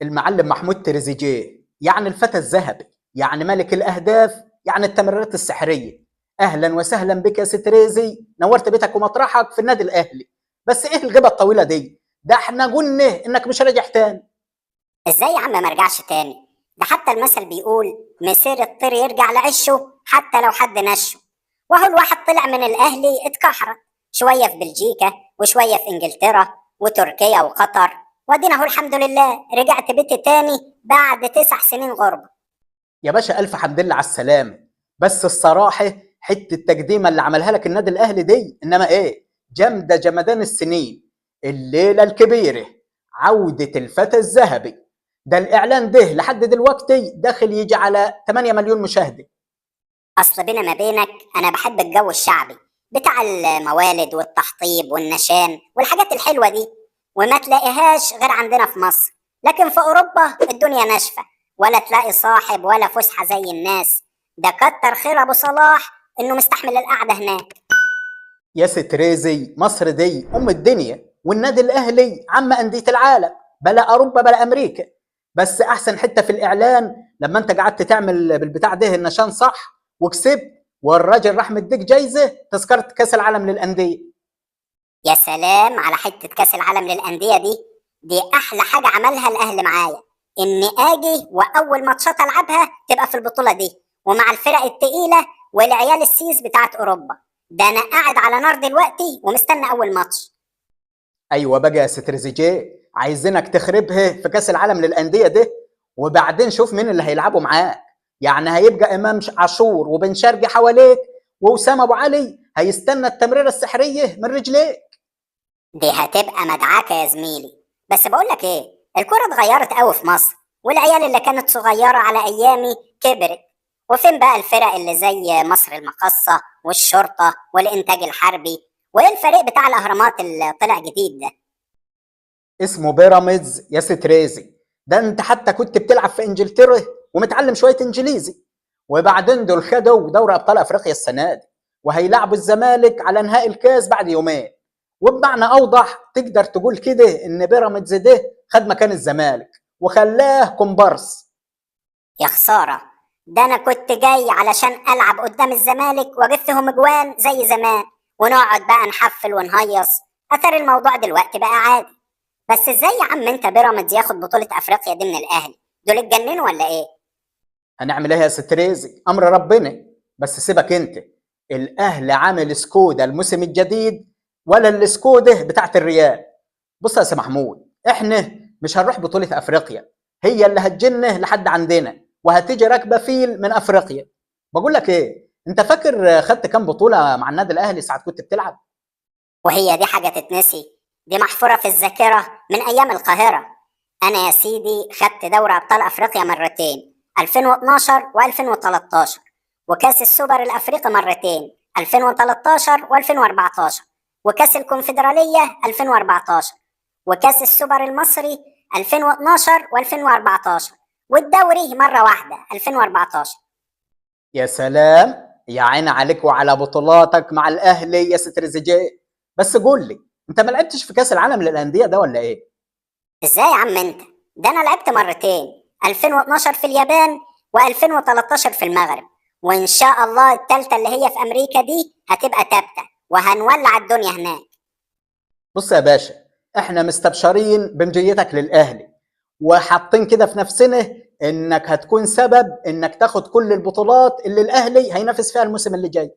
المعلم محمود تريزيجيه، يعني الفتى الذهبي، يعني ملك الاهداف، يعني التمريرات السحريه. اهلا وسهلا بك يا ستريزي، نورت بيتك ومطرحك في النادي الاهلي. بس ايه الغيبه الطويله دي؟ ده احنا قلنا انك مش راجع تاني. ازاي يا عم ما ارجعش تاني؟ ده حتى المثل بيقول مسير الطير يرجع لعشه حتى لو حد نشه. وهو الواحد طلع من الاهلي اتكحرت شويه في بلجيكا وشويه في انجلترا وتركيا وقطر، وادينا اهو الحمد لله رجعت بيتي تاني بعد 9 سنين غربه. يا باشا الف حمد لله على السلامه. بس الصراحه حته التقديمه اللي عملها لك النادي الاهلي دي انما ايه، جامده جمدان السنين. الليله الكبيره، عوده الفتى الذهبي. ده الاعلان ده لحد دلوقتي داخل يجي على 8 مليون مشاهده. اصل بينا ما بينك انا بحب الجو الشعبي بتاع الموالد والتحطيب والنشان والحاجات الحلوه دي، وما تلاقيهاش غير عندنا في مصر. لكن في اوروبا الدنيا ناشفه، ولا تلاقي صاحب ولا فسحه زي الناس. ده كتر خير ابو صلاح انه مستحمل القعده هناك. يا ستريزي، مصر دي ام الدنيا، والنادي الاهلي عم انديه العالم، بلا اوروبا بلا امريكا. بس احسن حته في الاعلان لما انت قعدت تعمل بالبتاع ده النشان صح وكسبت، والراجل راح مديك جايزه تذكره كاس العالم للانديه. يا سلام على حته كاس العالم للانديه دي احلى حاجه عملها الاهلي معايا، اني اجي واول ماتشات العبها تبقى في البطوله دي ومع الفرق التقيله والعيال السيس بتاعت اوروبا. ده انا قاعد على نار دلوقتي ومستنى اول ماتش. ايوه بقى يا ستريزيجيه، عايزينك تخربها في كاس العالم للانديه ده، وبعدين شوف مين اللي هيلعبوا معاك. يعني هيبقى امام عاشور وبن شرقي حواليك، واسامه ابو علي هيستنى التمريره السحريه من رجليك. دي هتبقى مدعكه يا زميلي. بس بقول لك ايه، الكره اتغيرت قوي في مصر، والعيال اللي كانت صغيره على ايامي كبرت. وفين بقى الفرق اللي زي مصر المقاصه والشرطه والانتاج الحربي؟ وايه الفريق بتاع الاهرامات اللي طلع جديد ده؟ اسمه بيراميدز يا ستريزي. ده انت حتى كنت بتلعب في انجلترا ومتعلم شويه انجليزي. وبعدين دول خدوا دوري ابطال افريقيا السنه دي، وهيلعبوا الزمالك على نهائي الكاس بعد يومين. وبمعنى اوضح تقدر تقول كده ان بيراميدز ده خد مكان الزمالك وخلاه كومبارس. يا خساره، ده انا كنت جاي علشان العب قدام الزمالك واجيب فيهم اجوان زي زمان، ونقعد بقى نحفل ونهيص. اثر الموضوع دلوقتي بقى عادي. بس ازاي يا عم انت بيراميدز ياخد بطوله افريقيا دي من الاهلي؟ دول اتجننوا ولا ايه؟ هنعمل ايه يا ستريزي، امر ربنا. بس سيبك انت، الاهلي عامل سكودا الموسم الجديد ولا السكودا بتاعت الريال. بص يا سي محمود، احنا مش هنروح بطولة افريقيا، هي اللي هتجنه لحد عندنا وهتيجي راكبه فيل من افريقيا. بقول لك ايه، انت فاكر خدت كام بطولة مع النادي الاهلي ساعة كنت بتلعب؟ وهي دي حاجه تتنسي؟ دي محفوره في الذاكره من ايام القاهره. انا يا سيدي خدت دوري ابطال افريقيا مرتين، 2012 و2013، وكاس السوبر الافريقي مرتين، 2013 و2014، وكاس الكونفدراليه 2014، وكاس السوبر المصري 2012 و2014، والدوري مره واحده 2014. يا سلام، يا عين عليك وعلى بطولاتك مع الاهلي يا ستريزيجيه. بس قول لي، انت ما لعبتش في كاس العالم للانديه ده ولا ايه؟ ازاي يا عم انت؟ ده انا لعبت مرتين، 2012 في اليابان و2013 في المغرب، وان شاء الله التالتة اللي هي في امريكا دي هتبقى تابتة وهنولع الدنيا هناك. بص يا باشا، احنا مستبشرين بمجيتك للاهلي، وحاطين كده في نفسنا انك هتكون سبب انك تاخد كل البطولات اللي الاهلي هينافس فيها الموسم اللي جاي.